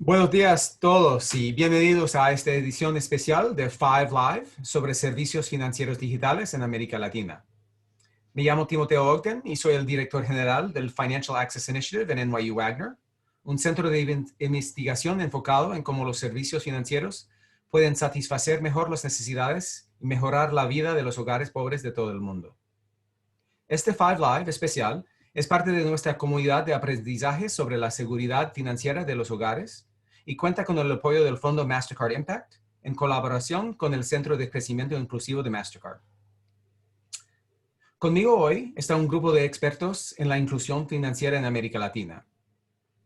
Buenos días todos y bienvenidos a esta edición especial de Five Live sobre servicios financieros digitales en América Latina. Me llamo Timoteo Ogden y soy el director general del Financial Access Initiative en NYU Wagner, un centro de investigación enfocado en cómo los servicios financieros pueden satisfacer mejor las necesidades y mejorar la vida de los hogares pobres de todo el mundo. Este Five Live especial es parte de nuestra comunidad de aprendizaje sobre la seguridad financiera de los hogares y cuenta con el apoyo del Fondo Mastercard Impact en colaboración con el Centro de Crecimiento Inclusivo de Mastercard. Conmigo hoy está un grupo de expertos en la inclusión financiera en América Latina.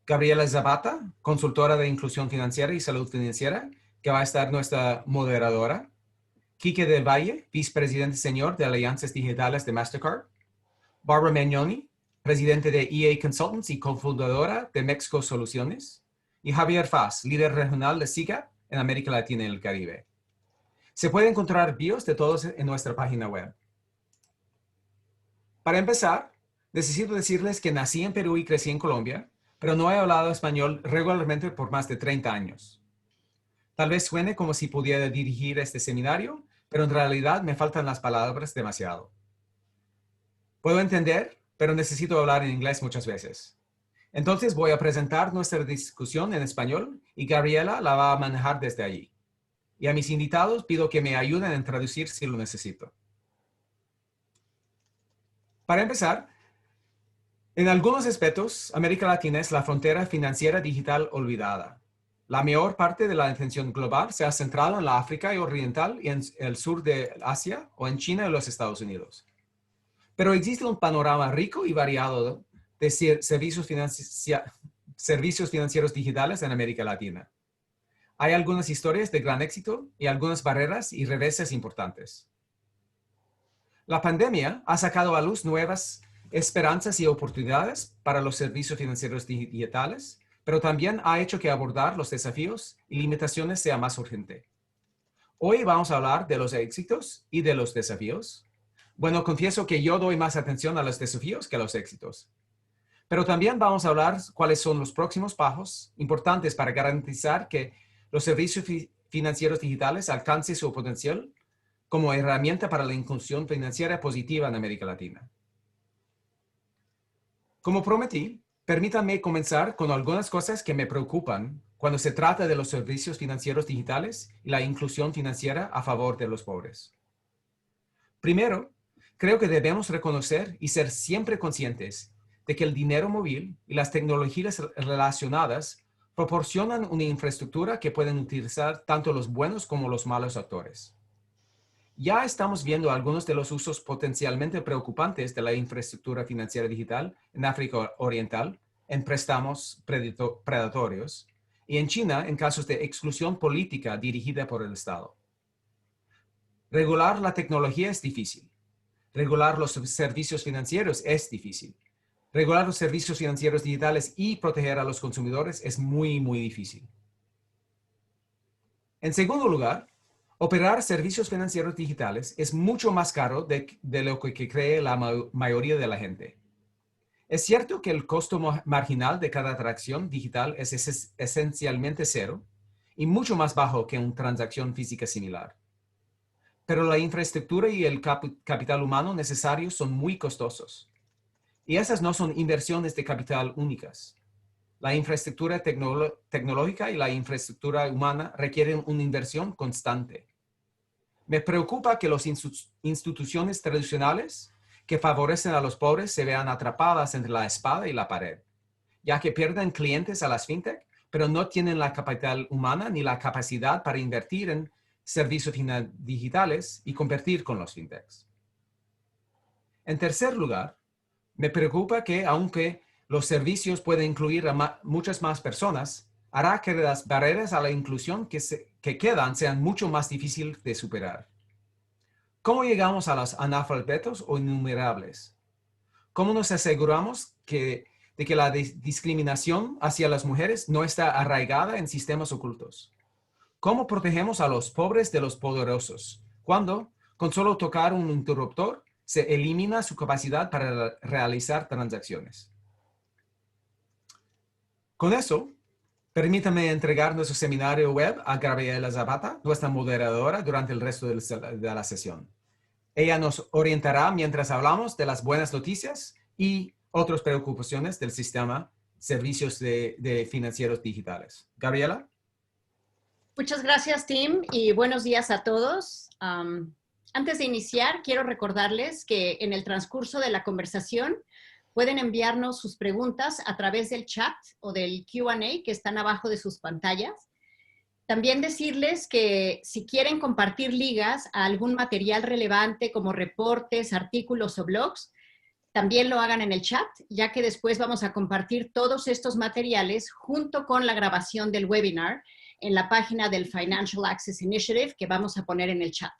Gabriela Zapata, consultora de inclusión financiera y salud financiera, que va a estar nuestra moderadora. Quique del Valle, vicepresidente senior de Alianzas Digitales de Mastercard. Barbara Magnoni, presidente de EA Consultants y cofundadora de Mexico Soluciones. Y Javier Faz, líder regional de SIGA en América Latina y el Caribe. Se puede encontrar bios de todos en nuestra página web. Para empezar, necesito decirles que nací en Perú y crecí en Colombia, pero no he hablado español regularmente por más de 30 años. Tal vez suene como si pudiera dirigir este seminario, pero en realidad me faltan las palabras demasiado. Puedo entender, pero necesito hablar en inglés muchas veces. Entonces voy a presentar nuestra discusión en español y Gabriela la va a manejar desde allí. Y a mis invitados pido que me ayuden a traducir si lo necesito. Para empezar, en algunos aspectos, América Latina es la frontera financiera digital olvidada. La mayor parte de la atención global se ha centrado en la África Oriental y en el sur de Asia o en China y los Estados Unidos. Pero existe un panorama rico y variado de servicios financieros digitales en América Latina. Hay algunas historias de gran éxito y algunas barreras y reveses importantes. La pandemia ha sacado a luz nuevas esperanzas y oportunidades para los servicios financieros digitales, pero también ha hecho que abordar los desafíos y limitaciones sea más urgente. Hoy vamos a hablar de los éxitos y de los desafíos. Bueno, confieso que yo doy más atención a los desafíos que a los éxitos. Pero también vamos a hablar cuáles son los próximos pasos importantes para garantizar que los servicios financieros digitales alcancen su potencial como herramienta para la inclusión financiera positiva en América Latina. Como prometí, permítanme comenzar con algunas cosas que me preocupan cuando se trata de los servicios financieros digitales y la inclusión financiera a favor de los pobres. Primero, creo que debemos reconocer y ser siempre conscientes de que el dinero móvil y las tecnologías relacionadas proporcionan una infraestructura que pueden utilizar tanto los buenos como los malos actores. Ya estamos viendo algunos de los usos potencialmente preocupantes de la infraestructura financiera digital en África Oriental, en préstamos predatorios, y en China en casos de exclusión política dirigida por el Estado. Regular la tecnología es difícil. Regular los servicios financieros es difícil. Regular los servicios financieros digitales y proteger a los consumidores es muy difícil. En segundo lugar, operar servicios financieros digitales es mucho más caro de lo que cree la mayoría de la gente. Es cierto que el costo marginal de cada transacción digital es esencialmente cero y mucho más bajo que una transacción física similar. Pero la infraestructura y el capital humano necesarios son muy costosos. Y esas no son inversiones de capital únicas. La infraestructura tecnológica y la infraestructura humana requieren una inversión constante. Me preocupa que las instituciones tradicionales que favorecen a los pobres se vean atrapadas entre la espada y la pared, ya que pierden clientes a las fintech, pero no tienen la capital humana ni la capacidad para invertir en servicios digitales y competir con los fintechs. En tercer lugar, me preocupa que, aunque los servicios pueden incluir a muchas más personas, hará que las barreras a la inclusión que quedan sean mucho más difíciles de superar. ¿Cómo llegamos a los analfabetos o innumerables? ¿Cómo nos aseguramos de que la discriminación hacia las mujeres no está arraigada en sistemas ocultos? ¿Cómo protegemos a los pobres de los poderosos cuando, con solo tocar un interruptor, se elimina su capacidad para realizar transacciones? Con eso, Permítame entregar nuestro seminario web a Gabriela Zapata, nuestra moderadora, durante el resto de la sesión. Ella nos orientará mientras hablamos de las buenas noticias y otras preocupaciones del sistema servicios de financieros digitales. Gabriela. Muchas gracias, Tim, y buenos días a todos. Antes de iniciar, quiero recordarles que en el transcurso de la conversación pueden enviarnos sus preguntas a través del chat o del Q&A que están abajo de sus pantallas. También decirles que si quieren compartir ligas a algún material relevante como reportes, artículos o blogs, también lo hagan en el chat, ya que después vamos a compartir todos estos materiales junto con la grabación del webinar en la página del Financial Access Initiative que vamos a poner en el chat.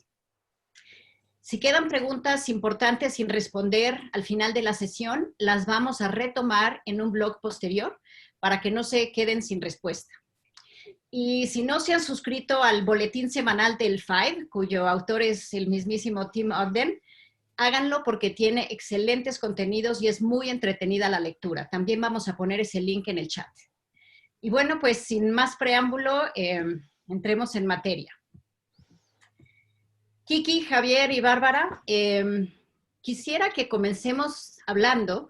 Si quedan preguntas importantes sin responder al final de la sesión, las vamos a retomar en un blog posterior para que no se queden sin respuesta. Y si no se han suscrito al boletín semanal del FIVE, cuyo autor es el mismísimo Tim Ogden, háganlo porque tiene excelentes contenidos y es muy entretenida la lectura. También vamos a poner ese link en el chat. Y bueno, pues sin más preámbulo, entremos en materia. Kiki, Javier y Bárbara, quisiera que comencemos hablando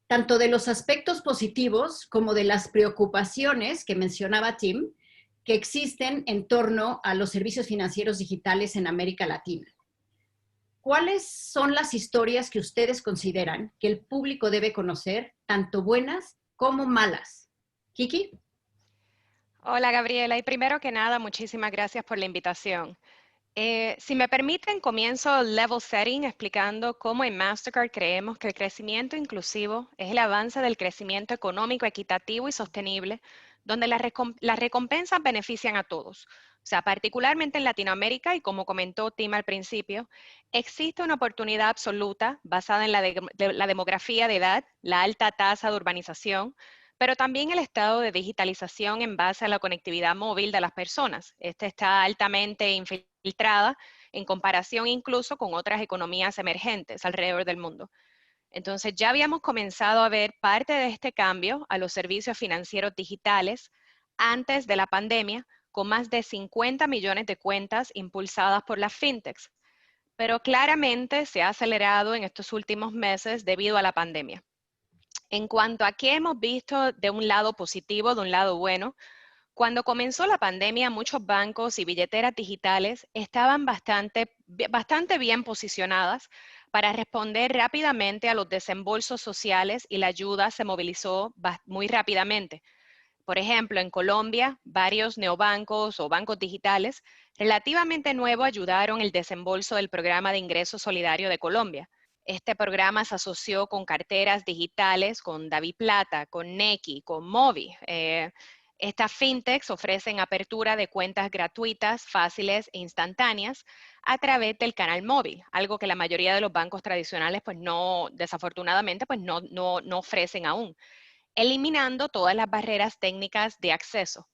tanto de los aspectos positivos como de las preocupaciones que mencionaba Tim, que existen en torno a los servicios financieros digitales en América Latina. ¿Cuáles son las historias que ustedes consideran que el público debe conocer, tanto buenas como malas? Kiki. Hola, Gabriela. Y primero que nada, muchísimas gracias por la invitación. Si me permiten, comienzo level setting explicando cómo en Mastercard creemos que el crecimiento inclusivo es el avance del crecimiento económico, equitativo y sostenible, donde las recompensas benefician a todos. O sea, particularmente en Latinoamérica, y como comentó Tim al principio, existe una oportunidad absoluta basada en la demografía de edad, la alta tasa de urbanización, pero también el estado de digitalización en base a la conectividad móvil de las personas. Este está altamente infiltrada en comparación incluso con otras economías emergentes alrededor del mundo. Entonces ya habíamos comenzado a ver parte de este cambio a los servicios financieros digitales antes de la pandemia, con más de 50 millones de cuentas impulsadas por las fintechs, pero claramente se ha acelerado en estos últimos meses debido a la pandemia. En cuanto a qué hemos visto de un lado positivo, de un lado bueno, cuando comenzó la pandemia, muchos bancos y billeteras digitales estaban bastante bien posicionadas para responder rápidamente a los desembolsos sociales y la ayuda se movilizó muy rápidamente. Por ejemplo, en Colombia, varios neobancos o bancos digitales relativamente nuevos ayudaron el desembolso del programa de ingreso solidario de Colombia. Este programa se asoció con carteras digitales, con DaviPlata, con Nequi, con Movi. Estas fintechs ofrecen apertura de cuentas gratuitas, fáciles e instantáneas a través del canal móvil, algo que la mayoría de los bancos tradicionales, pues no, desafortunadamente, pues no ofrecen aún, eliminando todas las barreras técnicas de acceso.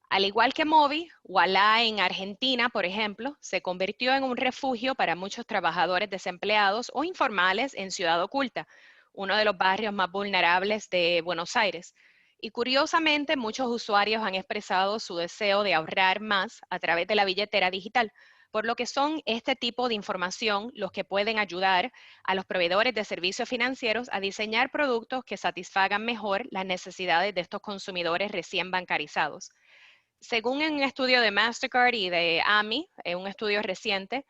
Al igual que Movi, Ualá en Argentina, por ejemplo, se convirtió en un refugio para muchos trabajadores desempleados o informales en Ciudad Oculta, uno de los barrios más vulnerables de Buenos Aires. Y curiosamente, muchos usuarios han expresado su deseo de ahorrar más a través de la billetera digital, por lo que son este tipo de información los que pueden ayudar a los proveedores de servicios financieros a diseñar productos que satisfagan mejor las necesidades de estos consumidores recién bancarizados. Según un estudio de Mastercard y de AMI, un estudio reciente,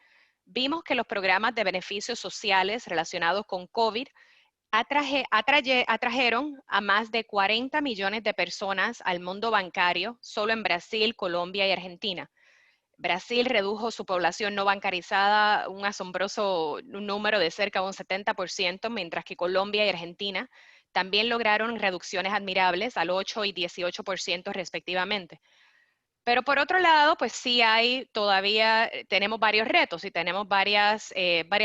vimos que los programas de beneficios sociales relacionados con COVID atrajeron a más de 40 millones de personas al mundo bancario solo en Brasil, Colombia y Argentina. Brasil redujo su población no bancarizada un asombroso número de cerca de un 70%, mientras que Colombia y Argentina también lograron reducciones admirables al 8 y 18% respectivamente. Pero por otro lado, pues sí todavía tenemos varios retos y tenemos varias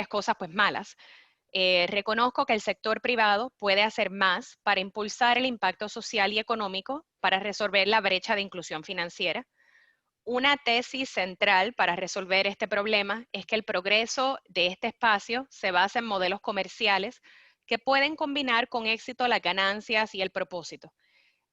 cosas pues malas. Reconozco que el sector privado puede hacer más para impulsar el impacto social y económico para resolver la brecha de inclusión financiera. Una tesis central para resolver este problema es que el progreso de este espacio se basa en modelos comerciales que pueden combinar con éxito las ganancias y el propósito.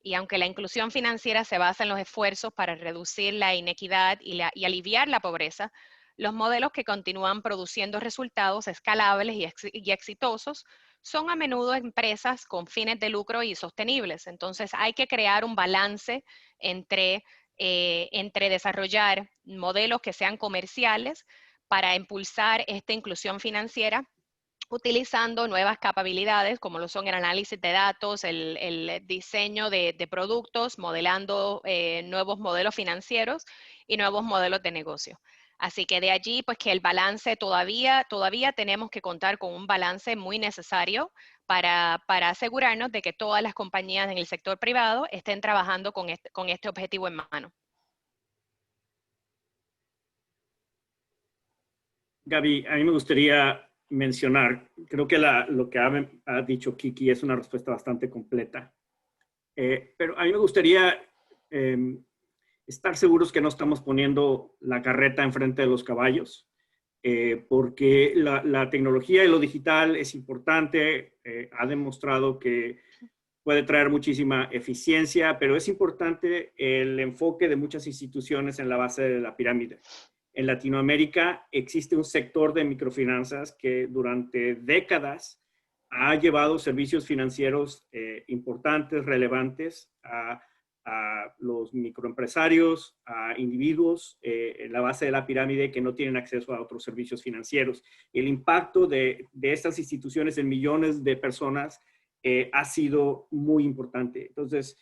Y aunque la inclusión financiera se basa en los esfuerzos para reducir la inequidad y aliviar la pobreza, los modelos que continúan produciendo resultados escalables y exitosos son a menudo empresas con fines de lucro y sostenibles. Entonces hay que crear un balance entre desarrollar modelos que sean comerciales para impulsar esta inclusión financiera, utilizando nuevas capacidades como lo son el análisis de datos, el diseño de productos, modelando nuevos modelos financieros y nuevos modelos de negocio. Así que de allí, pues que el balance todavía tenemos que contar con un balance muy necesario para asegurarnos de que todas las compañías en el sector privado estén trabajando con este objetivo en mano. Gaby, a mí me gustaría mencionar, creo que lo que ha dicho Kiki es una respuesta bastante completa, pero a mí me gustaría estar seguros que no estamos poniendo la carreta enfrente de los caballos, porque la tecnología y lo digital es importante, ha demostrado que puede traer muchísima eficiencia, pero es importante el enfoque de muchas instituciones en la base de la pirámide. En Latinoamérica existe un sector de microfinanzas que durante décadas ha llevado servicios financieros importantes, relevantes a los microempresarios, a individuos en la base de la pirámide que no tienen acceso a otros servicios financieros. El impacto de estas instituciones en millones de personas ha sido muy importante. Entonces,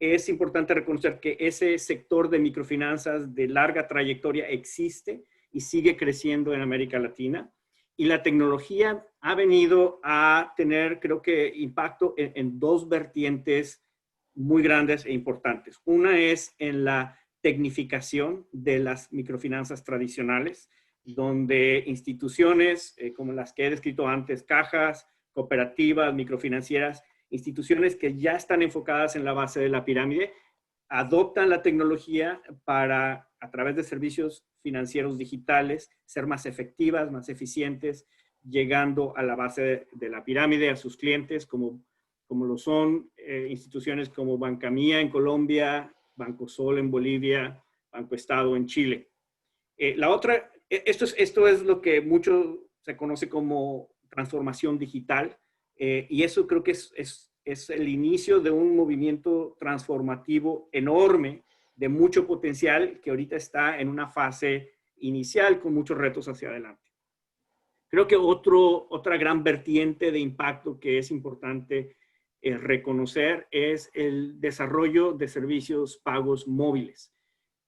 es importante reconocer que ese sector de microfinanzas de larga trayectoria existe y sigue creciendo en América Latina. Y la tecnología ha venido a tener, creo que, impacto en dos vertientes muy grandes e importantes. Una es en la tecnificación de las microfinanzas tradicionales, donde instituciones como las que he descrito antes, cajas, cooperativas, microfinancieras, instituciones que ya están enfocadas en la base de la pirámide, adoptan la tecnología para, a través de servicios financieros digitales, ser más efectivas, más eficientes, llegando a la base de la pirámide, a sus clientes, como lo son instituciones como Banca Mía en Colombia, Banco Sol en Bolivia, Banco Estado en Chile. La otra, esto es lo que mucho se conoce como transformación digital, y eso creo que es el inicio de un movimiento transformativo enorme, de mucho potencial, que ahorita está en una fase inicial con muchos retos hacia adelante. Creo que otra gran vertiente de impacto que es importante reconocer es el desarrollo de servicios pagos móviles.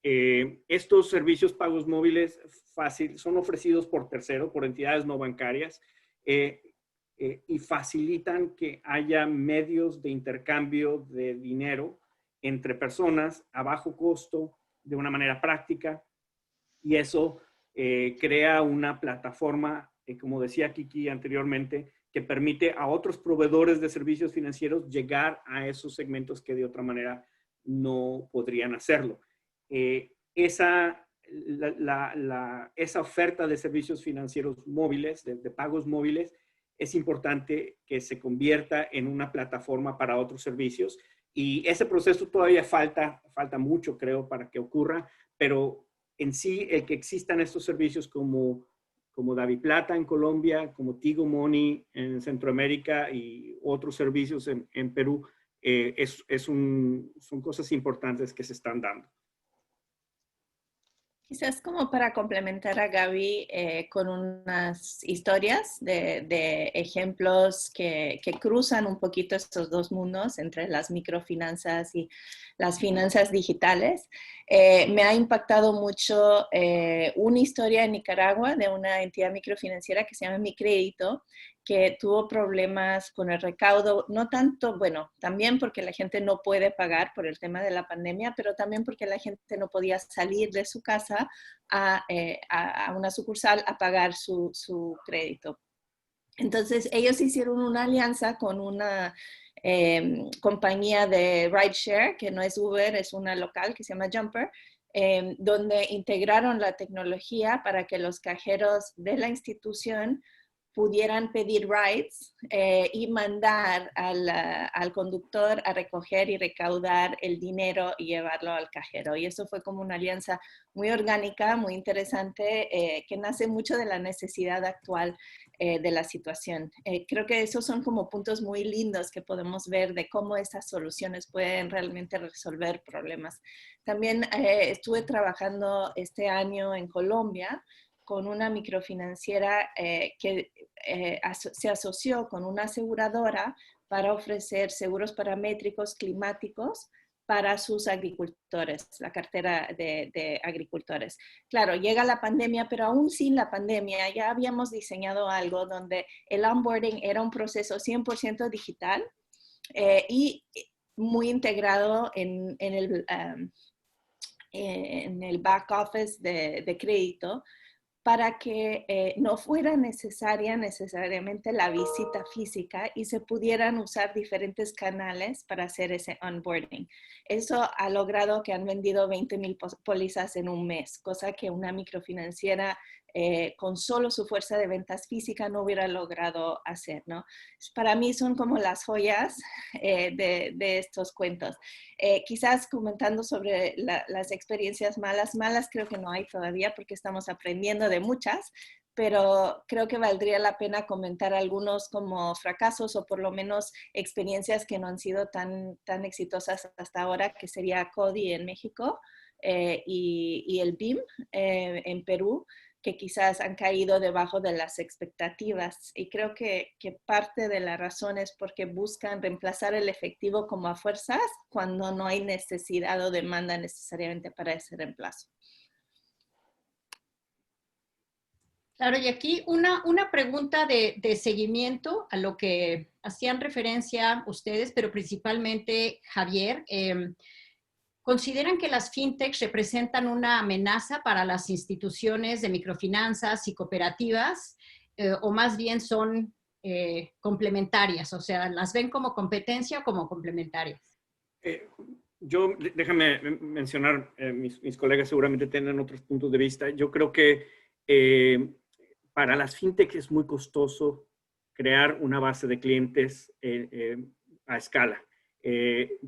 Estos servicios pagos móviles son ofrecidos por terceros, por entidades no bancarias, y facilitan que haya medios de intercambio de dinero entre personas a bajo costo, de una manera práctica, y eso crea una plataforma, como decía Kiki anteriormente, que permite a otros proveedores de servicios financieros llegar a esos segmentos que de otra manera no podrían hacerlo. Esa oferta de servicios financieros móviles, de pagos móviles, es importante que se convierta en una plataforma para otros servicios. Y ese proceso todavía falta mucho, creo, para que ocurra, pero en sí, el que existan estos servicios como DaviPlata en Colombia, como Tigo Money en Centroamérica y otros servicios en Perú, son cosas importantes que se están dando. Quizás como para complementar a Gaby con unas historias de ejemplos que cruzan un poquito estos dos mundos entre las microfinanzas y las finanzas digitales. Me ha impactado mucho una historia en Nicaragua de una entidad microfinanciera que se llama Mi Crédito, que tuvo problemas con el recaudo, no tanto, bueno, también porque la gente no puede pagar por el tema de la pandemia, pero también porque la gente no podía salir de su casa a una sucursal a pagar su crédito. Entonces, ellos hicieron una alianza con una compañía de rideshare, que no es Uber, es una local que se llama Jumper, donde integraron la tecnología para que los cajeros de la institución pudieran pedir rides y mandar al conductor a recoger y recaudar el dinero y llevarlo al cajero. Y eso fue como una alianza muy orgánica, muy interesante, que nace mucho de la necesidad actual de la situación. Creo que esos son como puntos muy lindos que podemos ver de cómo estas soluciones pueden realmente resolver problemas. También estuve trabajando este año en Colombia con una microfinanciera que se asoció con una aseguradora para ofrecer seguros paramétricos climáticos para sus agricultores, la cartera de agricultores. Claro, llega la pandemia, pero aún sin la pandemia ya habíamos diseñado algo donde el onboarding era un proceso 100% digital y muy integrado en el back office de crédito, para que no fuera necesaria necesariamente la visita física y se pudieran usar diferentes canales para hacer ese onboarding. Eso ha logrado que han vendido 20,000 pólizas en un mes, cosa que una microfinanciera con solo su fuerza de ventas física no hubiera logrado hacer, ¿no? Para mí son como las joyas de estos cuentos. Quizás comentando sobre las experiencias malas creo que no hay todavía porque estamos aprendiendo de muchas, pero creo que valdría la pena comentar algunos como fracasos o por lo menos experiencias que no han sido tan exitosas hasta ahora, que sería CODI en México y el BIM en Perú, que quizás han caído debajo de las expectativas. Y creo que parte de la razón es porque buscan reemplazar el efectivo como a fuerzas cuando no hay necesidad o demanda necesariamente para ese reemplazo. Claro, y aquí una pregunta de seguimiento a lo que hacían referencia ustedes, pero principalmente Javier. ¿Consideran que las fintechs representan una amenaza para las instituciones de microfinanzas y cooperativas o más bien son complementarias? O sea, ¿las ven como competencia o como complementarias? Déjame mencionar, mis colegas seguramente tienen otros puntos de vista. Yo creo que para las fintechs es muy costoso crear una base de clientes a escala.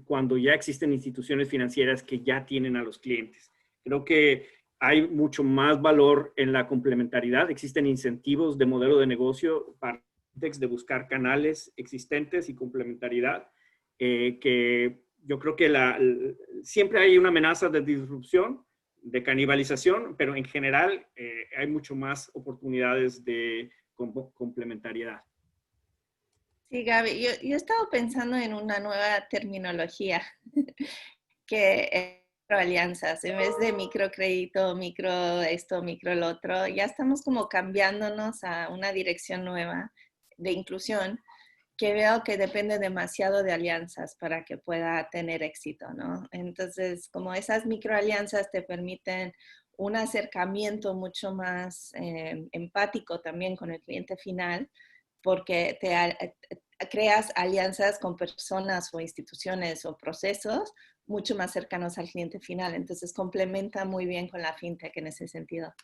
Cuando ya existen instituciones financieras que ya tienen a los clientes. Creo que hay mucho más valor en la complementariedad. Existen incentivos de modelo de negocio para fintechs de buscar canales existentes y complementariedad, que yo creo que siempre hay una amenaza de disrupción, de canibalización, pero en general hay mucho más oportunidades de complementariedad. Sí, Gaby, yo he estado pensando en una nueva terminología que es microalianzas. En vez de microcrédito, micro esto, micro lo otro, ya estamos como cambiándonos a una dirección nueva de inclusión que veo que depende demasiado de alianzas para que pueda tener éxito, ¿no? Entonces, como esas microalianzas te permiten un acercamiento mucho más empático también con el cliente final, porque creas alianzas con personas o instituciones o procesos mucho más cercanos al cliente final. Entonces, complementa muy bien con la fintech en ese sentido.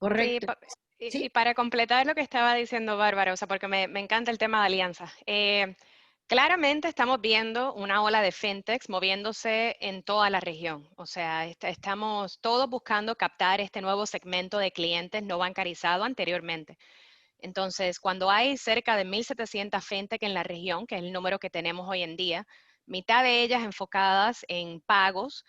Correcto. Sí, ¿Sí? y para completar lo que estaba diciendo Bárbara, o sea, porque me encanta el tema de alianzas. Claramente estamos viendo una ola de fintechs moviéndose en toda la región. O sea, estamos todos buscando captar este nuevo segmento de clientes no bancarizados anteriormente. Entonces, cuando hay cerca de 1,700 fintech en la región, que es el número que tenemos hoy en día, mitad de ellas enfocadas en pagos,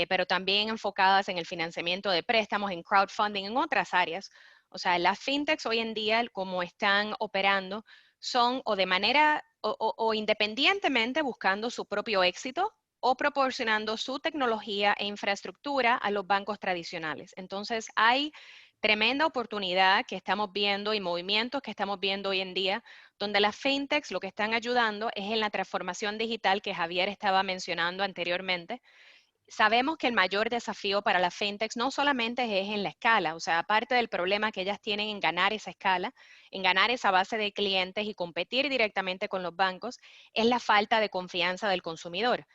pero también enfocadas en el financiamiento de préstamos, en crowdfunding, en otras áreas. O sea, las fintechs hoy en día, como están operando, son o de manera o independientemente buscando su propio éxito o proporcionando su tecnología e infraestructura a los bancos tradicionales. Entonces, hay tremenda oportunidad que estamos viendo y movimientos que estamos viendo hoy en día, donde las fintechs lo que están ayudando es en la transformación digital que Javier estaba mencionando anteriormente. Sabemos que el mayor desafío para las fintechs no solamente es en la escala, o sea, aparte del problema que ellas tienen en ganar esa escala, en ganar esa base de clientes y competir directamente con los bancos, es la falta de confianza del consumidor.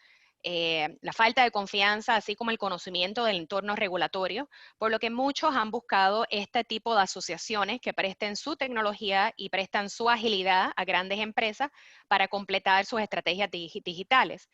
la falta de confianza, así como el conocimiento del entorno regulatorio, por lo que muchos han buscado este tipo de asociaciones que presten su tecnología y prestan su agilidad a grandes empresas para completar sus estrategias digitales.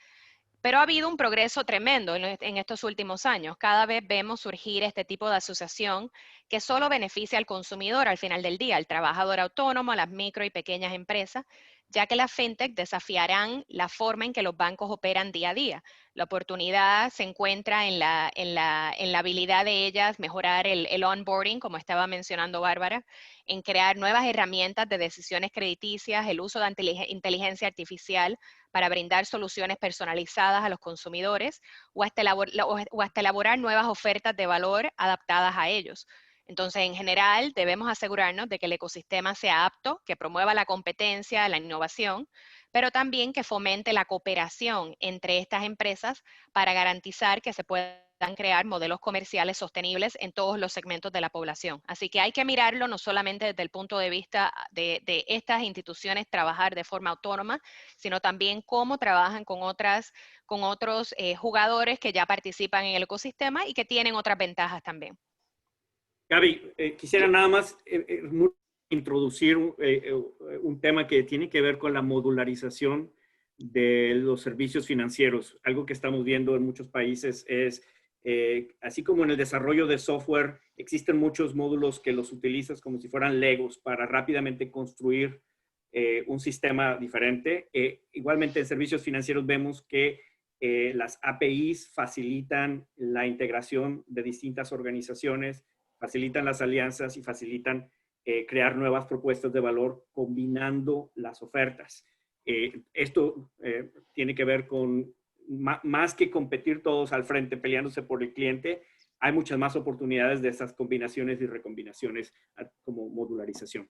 Pero ha habido un progreso tremendo en estos últimos años. Cada vez vemos surgir este tipo de asociación que solo beneficia al consumidor al final del día, al trabajador autónomo, a las micro y pequeñas empresas, ya que las fintech desafiarán la forma en que los bancos operan día a día. La oportunidad se encuentra en la habilidad de ellas mejorar el onboarding, como estaba mencionando Bárbara, en crear nuevas herramientas de decisiones crediticias, el uso de inteligencia artificial para brindar soluciones personalizadas a los consumidores o hasta elaborar nuevas ofertas de valor adaptadas a ellos. Entonces, en general, debemos asegurarnos de que el ecosistema sea apto, que promueva la competencia, la innovación, pero también que fomente la cooperación entre estas empresas para garantizar que se puedan crear modelos comerciales sostenibles en todos los segmentos de la población. Así que hay que mirarlo no solamente desde el punto de vista de estas instituciones trabajar de forma autónoma, sino también cómo trabajan con otros jugadores que ya participan en el ecosistema y que tienen otras ventajas también. Gaby, quisiera nada más introducir un tema que tiene que ver con la modularización de los servicios financieros. Algo que estamos viendo en muchos países es, así como en el desarrollo de software, existen muchos módulos que los utilizas como si fueran Legos para rápidamente construir un sistema diferente. Igualmente en servicios financieros vemos que las APIs facilitan la integración de distintas organizaciones, facilitan las alianzas y facilitan crear nuevas propuestas de valor combinando las ofertas. Esto tiene que ver con más que competir todos al frente peleándose por el cliente, hay muchas más oportunidades de esas combinaciones y recombinaciones como modularización.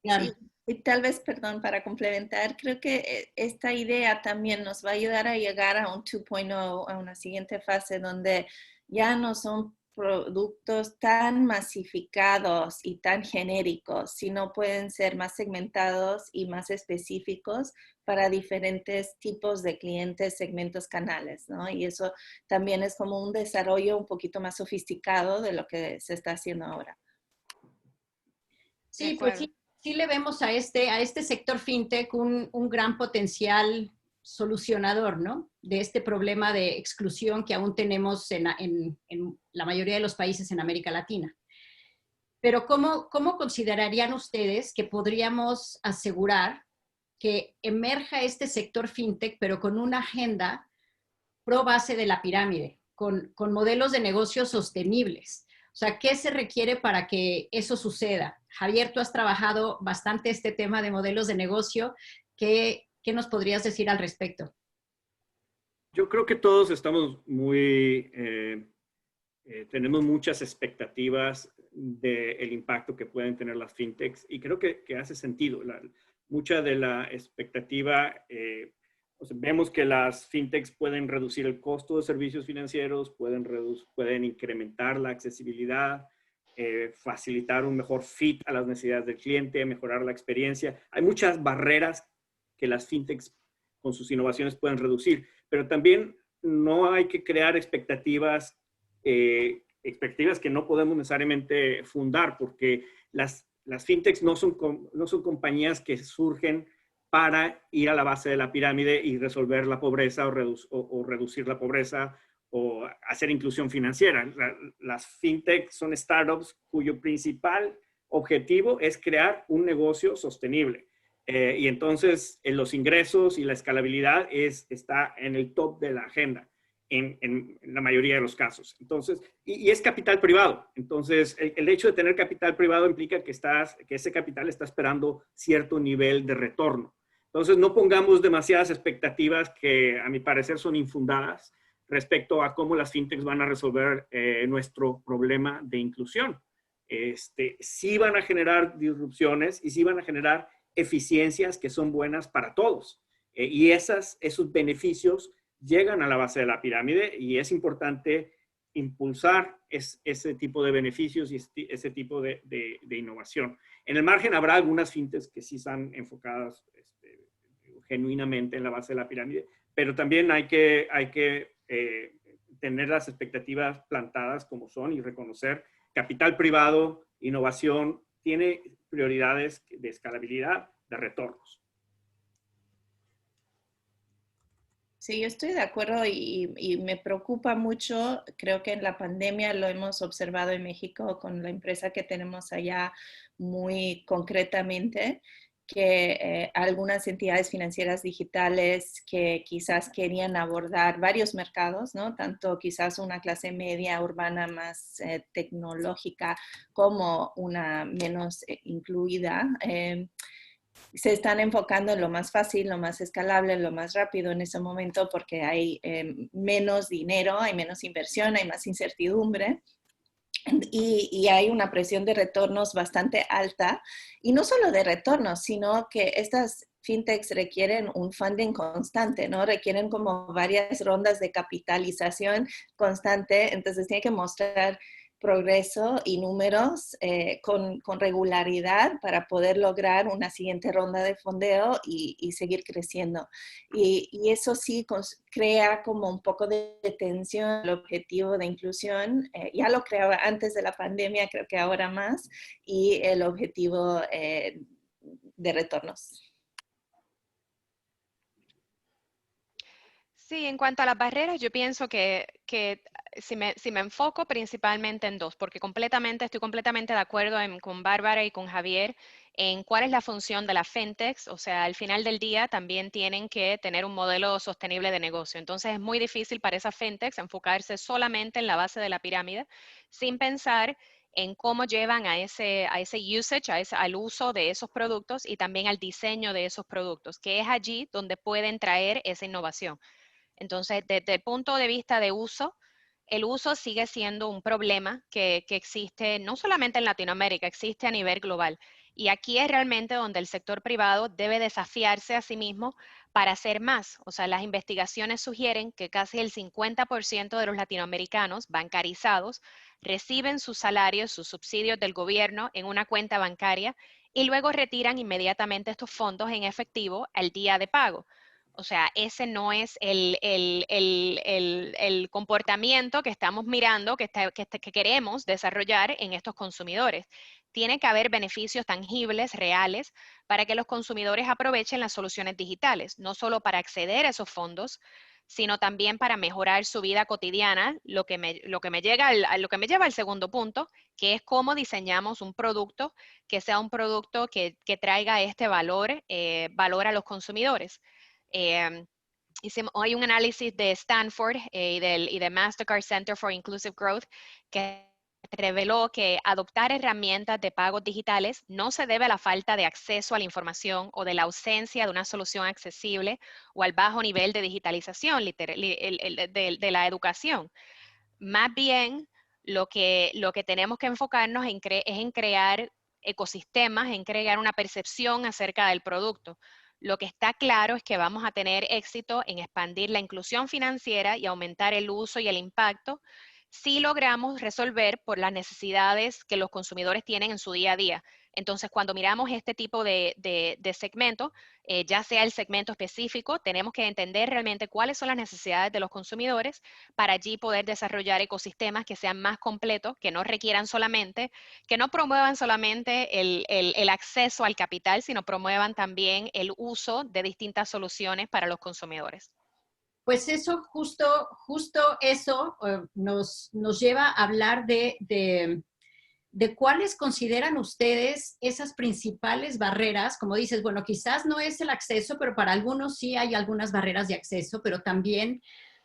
Claro. Sí, y tal vez, perdón, para complementar, creo que esta idea también nos va a ayudar a llegar a un 2.0, a una siguiente fase donde ya no son productos tan masificados y tan genéricos, sino pueden ser más segmentados y más específicos para diferentes tipos de clientes, segmentos, canales, ¿no? Y eso también es como un desarrollo un poquito más sofisticado de lo que se está haciendo ahora. Sí, pues sí le vemos a este sector fintech un gran potencial solucionador, ¿no? De este problema de exclusión que aún tenemos en la mayoría de los países en América Latina. Pero ¿cómo considerarían ustedes que podríamos asegurar que emerja este sector fintech, pero con una agenda pro base de la pirámide, con modelos de negocios sostenibles? O sea, ¿qué se requiere para que eso suceda? Javier, tú has trabajado bastante este tema de modelos de negocio. ¿Qué nos podrías decir al respecto? Yo creo que todos estamos tenemos muchas expectativas del impacto que pueden tener las fintechs y creo que hace sentido. Mucha de la expectativa, vemos que las fintechs pueden reducir el costo de servicios financieros, pueden incrementar la accesibilidad, facilitar un mejor fit a las necesidades del cliente, mejorar la experiencia. Hay muchas barreras que las fintechs con sus innovaciones pueden reducir, pero también no hay que crear expectativas que no podemos necesariamente fundar, porque las fintechs no son compañías que surgen para ir a la base de la pirámide y resolver la pobreza o reducir la pobreza o hacer inclusión financiera. Las fintechs son startups cuyo principal objetivo es crear un negocio sostenible. Y entonces los ingresos y la escalabilidad está en el top de la agenda en la mayoría de los casos. Entonces, y es capital privado. Entonces, el hecho de tener capital privado implica que ese capital está esperando cierto nivel de retorno. Entonces, no pongamos demasiadas expectativas que a mi parecer son infundadas respecto a cómo las fintechs van a resolver nuestro problema de inclusión. Sí van a generar disrupciones y sí van a generar eficiencias que son buenas para todos. Y esos beneficios llegan a la base de la pirámide y es importante impulsar ese tipo de beneficios y ese tipo de innovación. En el margen habrá algunas fintechs que sí están enfocadas genuinamente en la base de la pirámide, pero también hay que tener las expectativas plantadas como son y reconocer capital privado, innovación, tiene prioridades de escalabilidad, de retornos. Sí, yo estoy de acuerdo y me preocupa mucho. Creo que en la pandemia lo hemos observado en México con la empresa que tenemos allá muy concretamente, que algunas entidades financieras digitales que quizás querían abordar varios mercados, ¿no? Tanto quizás una clase media urbana más tecnológica como una menos incluida. Se están enfocando en lo más fácil, lo más escalable, lo más rápido en ese momento porque hay menos dinero, hay menos inversión, hay más incertidumbre. Y hay una presión de retornos bastante alta, y no solo de retornos, sino que estas fintechs requieren un funding constante, ¿no? Requieren como varias rondas de capitalización constante, entonces tiene que mostrar progreso y números con regularidad para poder lograr una siguiente ronda de fondeo y seguir creciendo. Y eso sí crea como un poco de tensión el objetivo de inclusión. Ya lo creaba antes de la pandemia, creo que ahora más, y el objetivo de retornos. Sí, en cuanto a las barreras, yo pienso que si me enfoco principalmente en dos, porque estoy completamente de acuerdo con Bárbara y con Javier en cuál es la función de las fintechs. O sea, al final del día también tienen que tener un modelo sostenible de negocio. Entonces es muy difícil para esas fintechs enfocarse solamente en la base de la pirámide sin pensar en cómo llevan a ese usage, al uso de esos productos y también al diseño de esos productos, que es allí donde pueden traer esa innovación. Entonces, desde el punto de vista de uso, el uso sigue siendo un problema que existe no solamente en Latinoamérica, existe a nivel global. Y aquí es realmente donde el sector privado debe desafiarse a sí mismo para hacer más. O sea, las investigaciones sugieren que casi el 50% de los latinoamericanos bancarizados reciben sus salarios, sus subsidios del gobierno en una cuenta bancaria y luego retiran inmediatamente estos fondos en efectivo al día de pago. O sea, ese no es el comportamiento que estamos mirando, que queremos desarrollar en estos consumidores. Tiene que haber beneficios tangibles, reales, para que los consumidores aprovechen las soluciones digitales, no solo para acceder a esos fondos, sino también para mejorar su vida cotidiana, lo que me lleva al segundo punto, que es cómo diseñamos un producto que sea un producto que traiga este valor a los consumidores. Hay un análisis de Stanford y de Mastercard Center for Inclusive Growth que reveló que adoptar herramientas de pagos digitales no se debe a la falta de acceso a la información o de la ausencia de una solución accesible o al bajo nivel de digitalización de la educación. Más bien, lo que tenemos que enfocarnos es en crear ecosistemas, en crear una percepción acerca del producto. Lo que está claro es que vamos a tener éxito en expandir la inclusión financiera y aumentar el uso y el impacto si logramos resolver por las necesidades que los consumidores tienen en su día a día. Entonces, cuando miramos este tipo de segmento, ya sea el segmento específico, tenemos que entender realmente cuáles son las necesidades de los consumidores para allí poder desarrollar ecosistemas que sean más completos, que no promuevan solamente el acceso al capital, sino promuevan también el uso de distintas soluciones para los consumidores. Pues eso, justo eso nos lleva a hablar de cuáles consideran ustedes esas principales barreras. Como dices, bueno, quizás no es el acceso, pero para algunos sí hay algunas barreras de acceso, pero también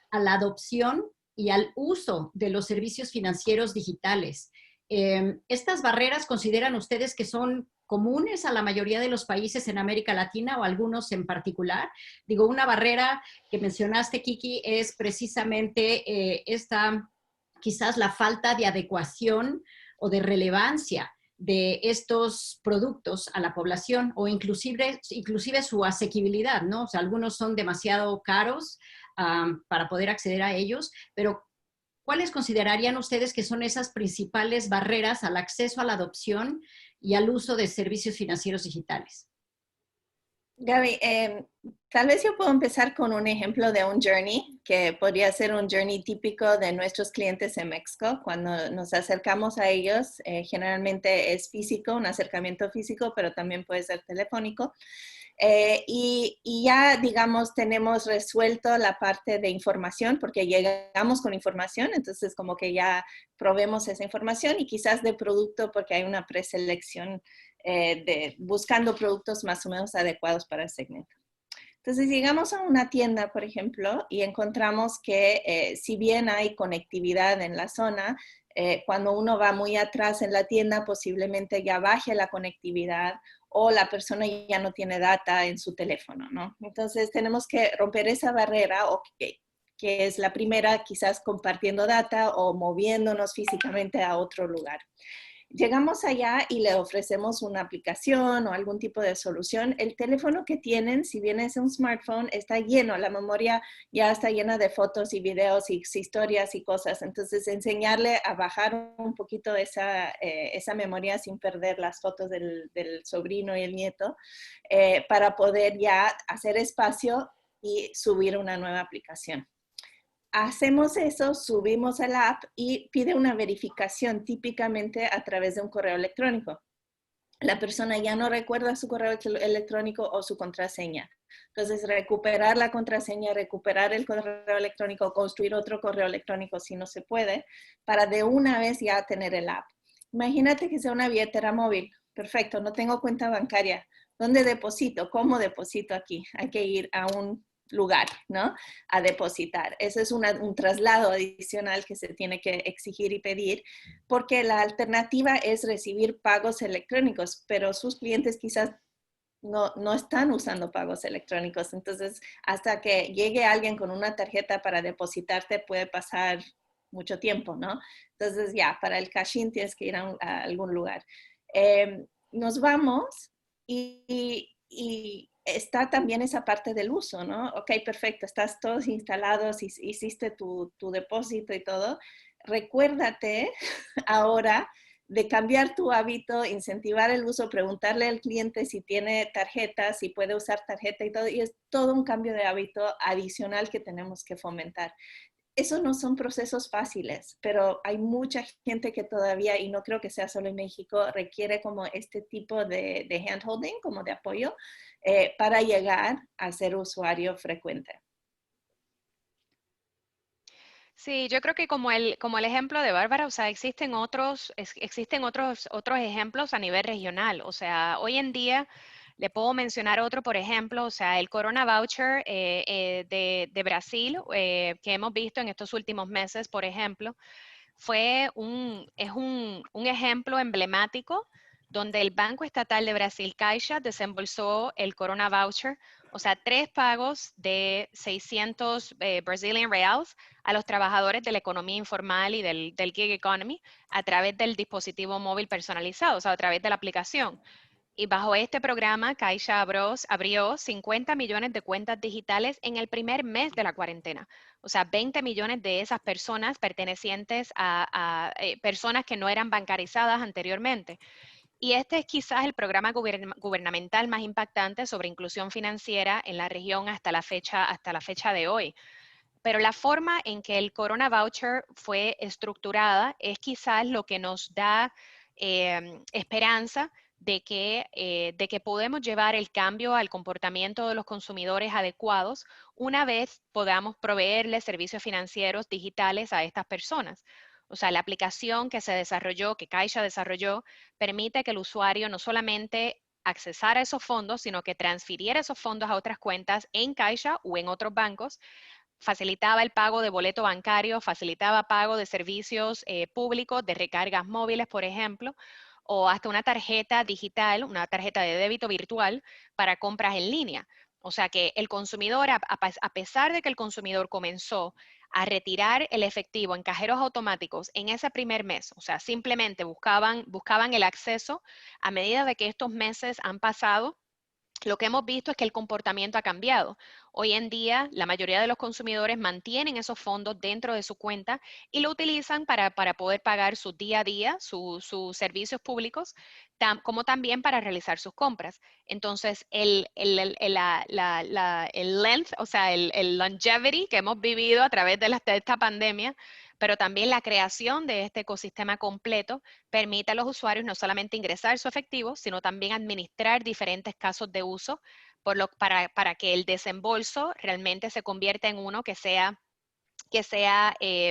a la adopción y al uso de los servicios financieros digitales. ¿Estas barreras consideran ustedes que son comunes a la mayoría de los países en América Latina o algunos en particular? Digo, una barrera que mencionaste, Kiki, es precisamente quizás la falta de adecuación o de relevancia de estos productos a la población o inclusive su asequibilidad, ¿no? O sea, algunos son demasiado caros para poder acceder a ellos, pero ¿cuáles considerarían ustedes que son esas principales barreras al acceso a la adopción y al uso de servicios financieros digitales? Gaby, tal vez yo puedo empezar con un ejemplo de un journey, que podría ser un journey típico de nuestros clientes en México. Cuando nos acercamos a ellos, generalmente es físico, un acercamiento físico, pero también puede ser telefónico. Y ya, digamos, tenemos resuelto la parte de información, porque llegamos con información, entonces como que ya probemos esa información, y quizás de producto, porque hay una preselección buscando productos más o menos adecuados para el segmento. Entonces llegamos a una tienda, por ejemplo, y encontramos que si bien hay conectividad en la zona, cuando uno va muy atrás en la tienda, posiblemente ya baje la conectividad o la persona ya no tiene data en su teléfono, ¿no? Entonces tenemos que romper esa barrera, que es la primera, quizás compartiendo data o moviéndonos físicamente a otro lugar. Llegamos allá y le ofrecemos una aplicación o algún tipo de solución. El teléfono que tienen, si bien es un smartphone, está lleno, la memoria ya está llena de fotos y videos y historias y cosas. Entonces, enseñarle a bajar un poquito esa memoria sin perder las fotos del sobrino y el nieto, para poder ya hacer espacio y subir una nueva aplicación. Hacemos eso, subimos a la app y pide una verificación típicamente a través de un correo electrónico. La persona ya no recuerda su correo electrónico o su contraseña. Entonces, recuperar la contraseña, recuperar el correo electrónico, construir otro correo electrónico si no se puede, para de una vez ya tener el app. Imagínate que sea una billetera móvil. Perfecto, no tengo cuenta bancaria. ¿Dónde deposito? ¿Cómo deposito aquí? Hay que ir a un lugar, ¿no? A depositar. Ese es un traslado adicional que se tiene que exigir y pedir, porque la alternativa es recibir pagos electrónicos, pero sus clientes quizás no están usando pagos electrónicos. Entonces, hasta que llegue alguien con una tarjeta para depositarte, puede pasar mucho tiempo, ¿no? Entonces, ya, para el cash-in tienes que ir a algún lugar. Nos vamos y está también esa parte del uso, ¿no? Ok, perfecto, estás todos instalados, hiciste tu depósito y todo. Recuérdate ahora de cambiar tu hábito, incentivar el uso, preguntarle al cliente si tiene tarjeta, si puede usar tarjeta y todo. Y es todo un cambio de hábito adicional que tenemos que fomentar. Esos no son procesos fáciles, pero hay mucha gente que todavía, y no creo que sea solo en México, requiere como este tipo de handholding, como de apoyo, para llegar a ser usuario frecuente. Sí, yo creo que como el ejemplo de Bárbara, o sea, existen otros ejemplos a nivel regional. O sea, hoy en día le puedo mencionar otro, por ejemplo, o sea, el Corona Voucher de Brasil, que hemos visto en estos últimos meses, por ejemplo, es un ejemplo emblemático donde el Banco Estatal de Brasil, Caixa, desembolsó el Corona Voucher, o sea, 3 pagos de 600 Brazilian Reals a los trabajadores de la economía informal y del gig economy a través del dispositivo móvil personalizado, o sea, a través de la aplicación. Y bajo este programa, Caixa abrió 50 millones de cuentas digitales en el primer mes de la cuarentena. O sea, 20 millones de esas personas pertenecientes a personas que no eran bancarizadas anteriormente. Y este es quizás el programa gubernamental más impactante sobre inclusión financiera en la región hasta la fecha de hoy. Pero la forma en que el Corona Voucher fue estructurada es quizás lo que nos da esperanza de que podemos llevar el cambio al comportamiento de los consumidores adecuados una vez podamos proveerles servicios financieros digitales a estas personas. O sea, la aplicación que se desarrolló, que Caixa desarrolló, permite que el usuario no solamente accesara esos fondos, sino que transfiriera esos fondos a otras cuentas en Caixa o en otros bancos, facilitaba el pago de boleto bancario, facilitaba pago de servicios públicos, de recargas móviles, por ejemplo, o hasta una tarjeta digital, una tarjeta de débito virtual para compras en línea. O sea que el consumidor, a pesar de que el consumidor comenzó a retirar el efectivo en cajeros automáticos en ese primer mes, o sea, simplemente buscaban el acceso, a medida de que estos meses han pasado, lo que hemos visto es que el comportamiento ha cambiado. Hoy en día, la mayoría de los consumidores mantienen esos fondos dentro de su cuenta y lo utilizan para poder pagar su día a día, sus servicios públicos, como también para realizar sus compras. Entonces, el length, o sea, el longevity que hemos vivido a través de esta pandemia, pero también la creación de este ecosistema completo permite a los usuarios no solamente ingresar su efectivo, sino también administrar diferentes casos de uso para que el desembolso realmente se convierta en uno que sea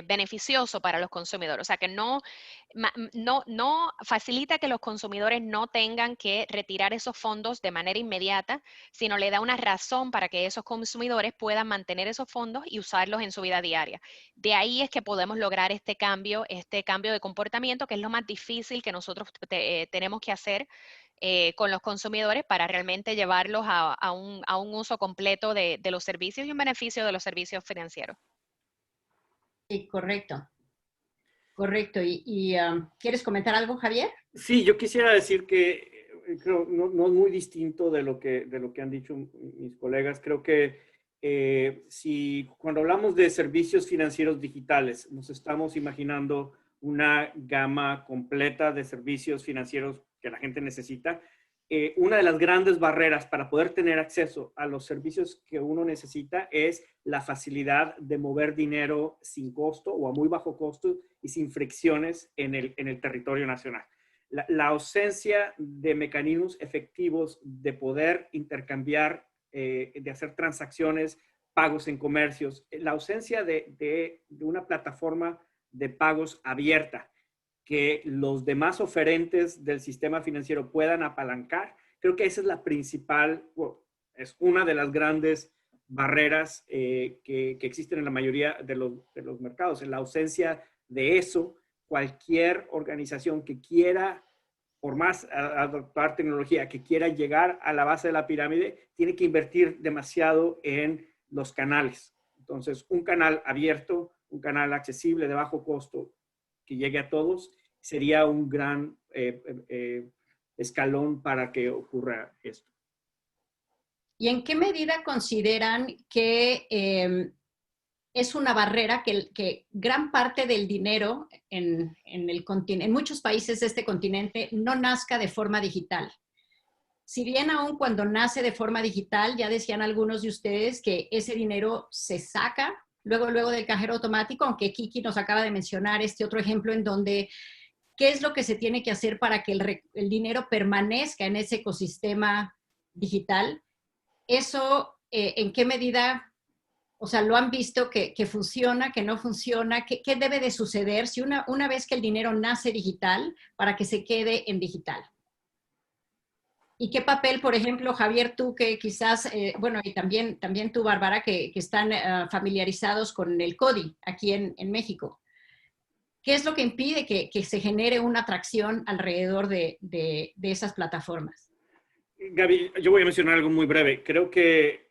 beneficioso para los consumidores. O sea, que no facilita que los consumidores no tengan que retirar esos fondos de manera inmediata, sino le da una razón para que esos consumidores puedan mantener esos fondos y usarlos en su vida diaria. De ahí es que podemos lograr este cambio de comportamiento, que es lo más difícil que nosotros tenemos que hacer con los consumidores para realmente llevarlos a un uso completo de los servicios y un beneficio de los servicios financieros. Sí, correcto. Correcto. ¿Quieres comentar algo, Javier? Sí, yo quisiera decir que creo no es muy distinto de lo que han dicho mis colegas. Creo que si cuando hablamos de servicios financieros digitales, nos estamos imaginando una gama completa de servicios financieros que la gente necesita. Una de las grandes barreras para poder tener acceso a los servicios que uno necesita es la facilidad de mover dinero sin costo o a muy bajo costo y sin fricciones en el territorio nacional. La ausencia de mecanismos efectivos de poder intercambiar, de hacer transacciones, pagos en comercios, la ausencia de una plataforma de pagos abierta que los demás oferentes del sistema financiero puedan apalancar, creo que esa es la principal, es una de las grandes barreras que existen en la mayoría de los mercados. En la ausencia de eso, cualquier organización que quiera, por más adoptar tecnología, que quiera llegar a la base de la pirámide, tiene que invertir demasiado en los canales. Entonces, un canal abierto, un canal accesible de bajo costo, que llegue a todos, sería un gran escalón para que ocurra esto. ¿Y en qué medida consideran que es una barrera que gran parte del dinero en muchos países de este continente no nazca de forma digital? Si bien aún cuando nace de forma digital, ya decían algunos de ustedes que ese dinero se saca luego del cajero automático, aunque Kiki nos acaba de mencionar este otro ejemplo en donde qué es lo que se tiene que hacer para que el dinero permanezca en ese ecosistema digital. Eso, ¿en qué medida, o sea, lo han visto que funciona, que no funciona? ¿Qué debe de suceder si una vez que el dinero nace digital para que se quede en digital? ¿Y qué papel, por ejemplo, Javier, tú que quizás, bueno, y también tú, Bárbara, que están familiarizados con el CODI aquí en México? ¿Qué es lo que impide que se genere una atracción alrededor de esas plataformas? Gaby, yo voy a mencionar algo muy breve. Creo que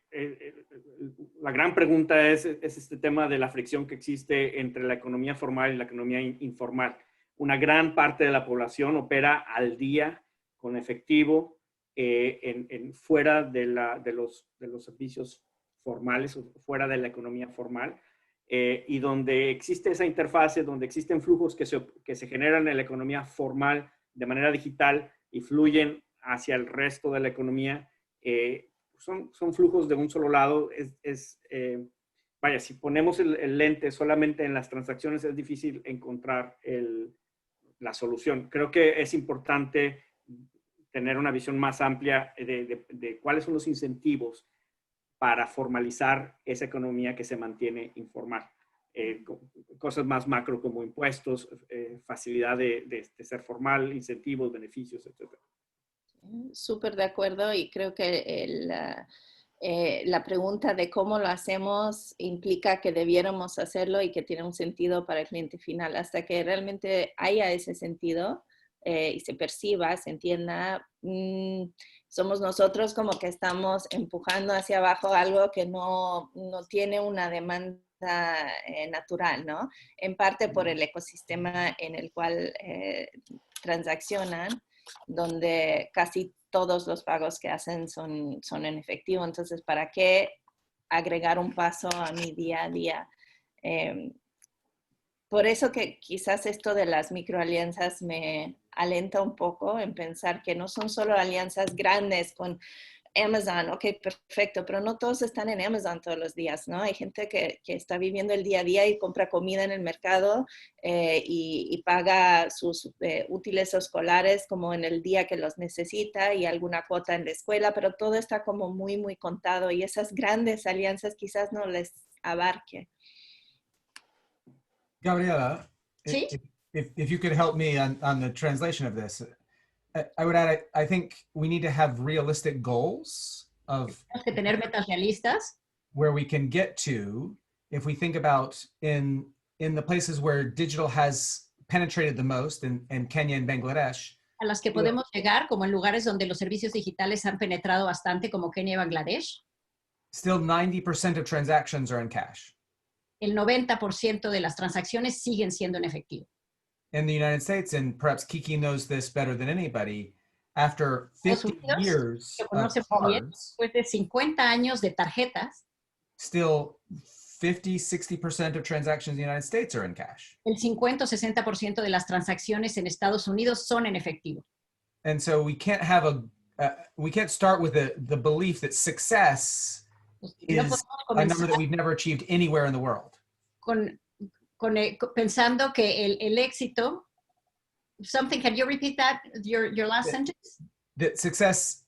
la gran pregunta es este tema de la fricción que existe entre la economía formal y la economía informal. Una gran parte de la población opera al día con efectivo fuera de los servicios formales o fuera de la economía formal. Y donde existe esa interfase, donde existen flujos que se generan en la economía formal de manera digital y fluyen hacia el resto de la economía, son flujos de un solo lado. Vaya, si ponemos el lente solamente en las transacciones, es difícil encontrar la solución. Creo que es importante tener una visión más amplia de cuáles son los incentivos para formalizar esa economía que se mantiene informal. Cosas más macro como impuestos, facilidad de ser formal, incentivos, beneficios, etc. Súper de acuerdo, y creo que la pregunta de cómo lo hacemos implica que debiéramos hacerlo y que tiene un sentido para el cliente final. Hasta que realmente haya ese sentido y se perciba, se entienda, somos nosotros como que estamos empujando hacia abajo algo que no tiene una demanda natural, ¿no? En parte por el ecosistema en el cual transaccionan, donde casi todos los pagos que hacen son en efectivo. Entonces, ¿para qué agregar un paso a mi día a día? Por eso que quizás esto de las microalianzas me alenta un poco en pensar que no son solo alianzas grandes con Amazon, ok, perfecto, pero no todos están en Amazon todos los días, ¿no? Hay gente que está viviendo el día a día y compra comida en el mercado y paga sus útiles escolares como en el día que los necesita y alguna cuota en la escuela, pero todo está como muy, muy contado y esas grandes alianzas quizás no les abarque. Gabriela, ¿Sí? if you could help me on the translation of this, I would add, I think we need to have realistic goals of Tenemos que tener metas realistas where we can get to if we think about in the places where digital has penetrated the most in Kenya and Bangladesh. a las que podemos llegar, como en lugares donde los servicios digitales han penetrado bastante, como Kenia y Bangladesh. Still 90% of transactions are in cash. El 90% de las transacciones siguen siendo en efectivo. In the United States, and perhaps Kiki knows this better than anybody, after 50 years Que of conoce muy bien, cards, después de 50 años de tarjetas, still 50-60% of transactions in the United States are in cash. el 50 o 60% de las transacciones en Estados Unidos son en efectivo. And so we can't have we can't start with the belief that success No is podemos a number comenzar that we've never achieved anywhere in the world. pensando que el éxito, can you repeat that, your last sentence? That success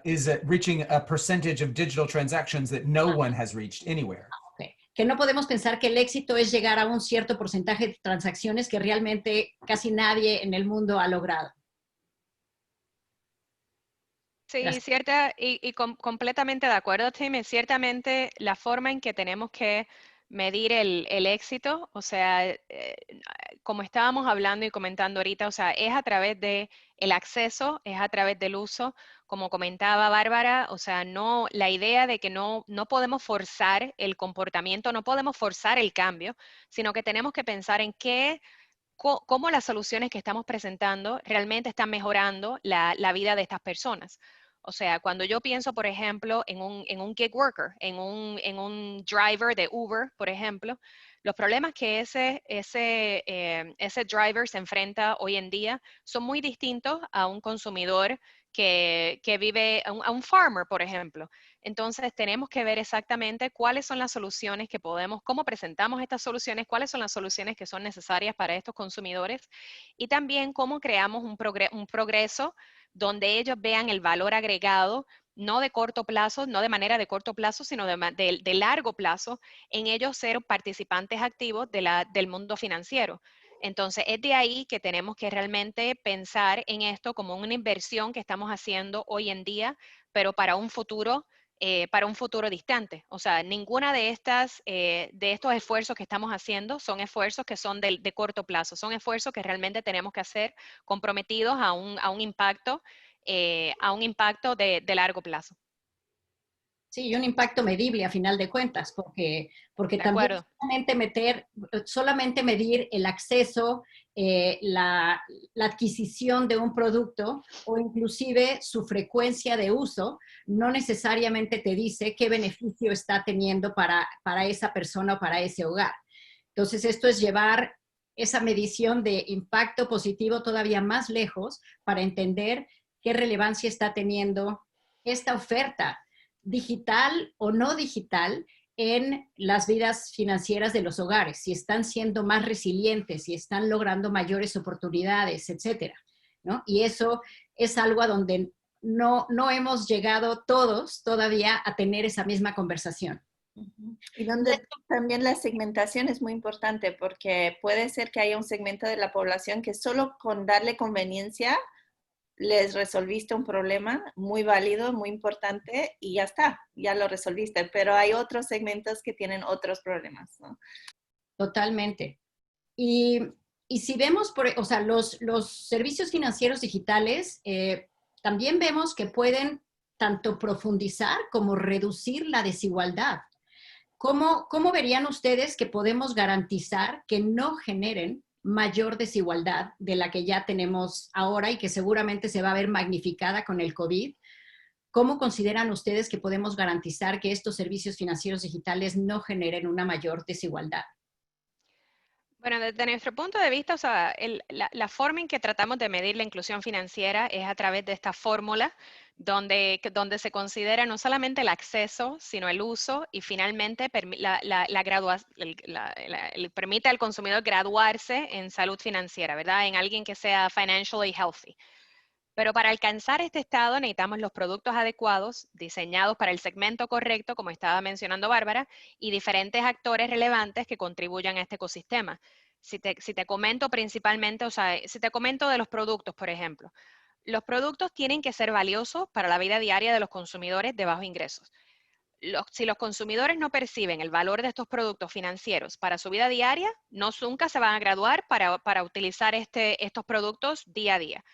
is reaching a percentage of digital transactions that no one has reached anywhere. Okay. Que no podemos pensar que el éxito es llegar a un cierto porcentaje de transacciones que realmente casi nadie en el mundo ha logrado. Sí, Gracias. cierta, completamente de acuerdo, Tim. Es ciertamente la forma en que tenemos que medir el éxito, o sea, como estábamos hablando y comentando ahorita, o sea, es a través de el acceso, es a través del uso, como comentaba Bárbara, o sea, no, la idea de que no podemos forzar el comportamiento, no podemos forzar el cambio, sino que tenemos que pensar en cómo las soluciones que estamos presentando realmente están mejorando la vida de estas personas. O sea, cuando yo pienso, por ejemplo, en un gig worker, en un driver de Uber, por ejemplo, los problemas que ese driver se enfrenta hoy en día son muy distintos a un consumidor que vive, a un farmer, por ejemplo. Entonces, tenemos que ver exactamente cuáles son las soluciones que podemos, cómo presentamos estas soluciones, cuáles son las soluciones que son necesarias para estos consumidores y también cómo creamos un progreso donde ellos vean el valor agregado, no de corto plazo, no de manera de corto plazo, sino de largo plazo, en ellos ser participantes activos del mundo financiero. Entonces, es de ahí que tenemos que realmente pensar en esto como una inversión que estamos haciendo hoy en día, pero para un futuro distante. O sea, ninguna de estos esfuerzos que estamos haciendo son esfuerzos que son de corto plazo, son esfuerzos que realmente tenemos que hacer comprometidos a un impacto de largo plazo. Sí, y un impacto medible a final de cuentas, porque De también acuerdo. solamente medir el acceso, la adquisición de un producto o inclusive su frecuencia de uso, no necesariamente te dice qué beneficio está teniendo para esa persona o para ese hogar. Entonces, esto es llevar esa medición de impacto positivo todavía más lejos para entender qué relevancia está teniendo esta oferta digital o no digital en las vidas financieras de los hogares, si están siendo más resilientes, si están logrando mayores oportunidades, etcétera, ¿no? Y eso es algo a donde no hemos llegado todos todavía a tener esa misma conversación. Y donde también la segmentación es muy importante porque puede ser que haya un segmento de la población que solo con darle conveniencia les resolviste un problema muy válido, muy importante y ya está, ya lo resolviste. Pero hay otros segmentos que tienen otros problemas, ¿no? Totalmente. Y si vemos, o sea, los servicios financieros digitales, también vemos que pueden tanto profundizar como reducir la desigualdad. ¿Cómo verían ustedes que podemos garantizar que no generen mayor desigualdad de la que ya tenemos ahora y que seguramente se va a ver magnificada con el COVID. ¿Cómo consideran ustedes que podemos garantizar que estos servicios financieros digitales no generen una mayor desigualdad? Bueno, desde nuestro punto de vista, o sea, la forma en que tratamos de medir la inclusión financiera es a través de esta fórmula donde se considera no solamente el acceso, sino el uso y finalmente permite al consumidor graduarse en salud financiera, ¿verdad? En alguien que sea financially healthy. Pero para alcanzar este estado necesitamos los productos adecuados, diseñados para el segmento correcto, como estaba mencionando Bárbara, y diferentes actores relevantes que contribuyan a este ecosistema. Si te comento principalmente, o sea, si te comento de los productos, por ejemplo, los productos tienen que ser valiosos para la vida diaria de los consumidores de bajos ingresos. Si los consumidores no perciben el valor de estos productos financieros para su vida diaria, nunca se van a graduar para utilizar estos productos día a día.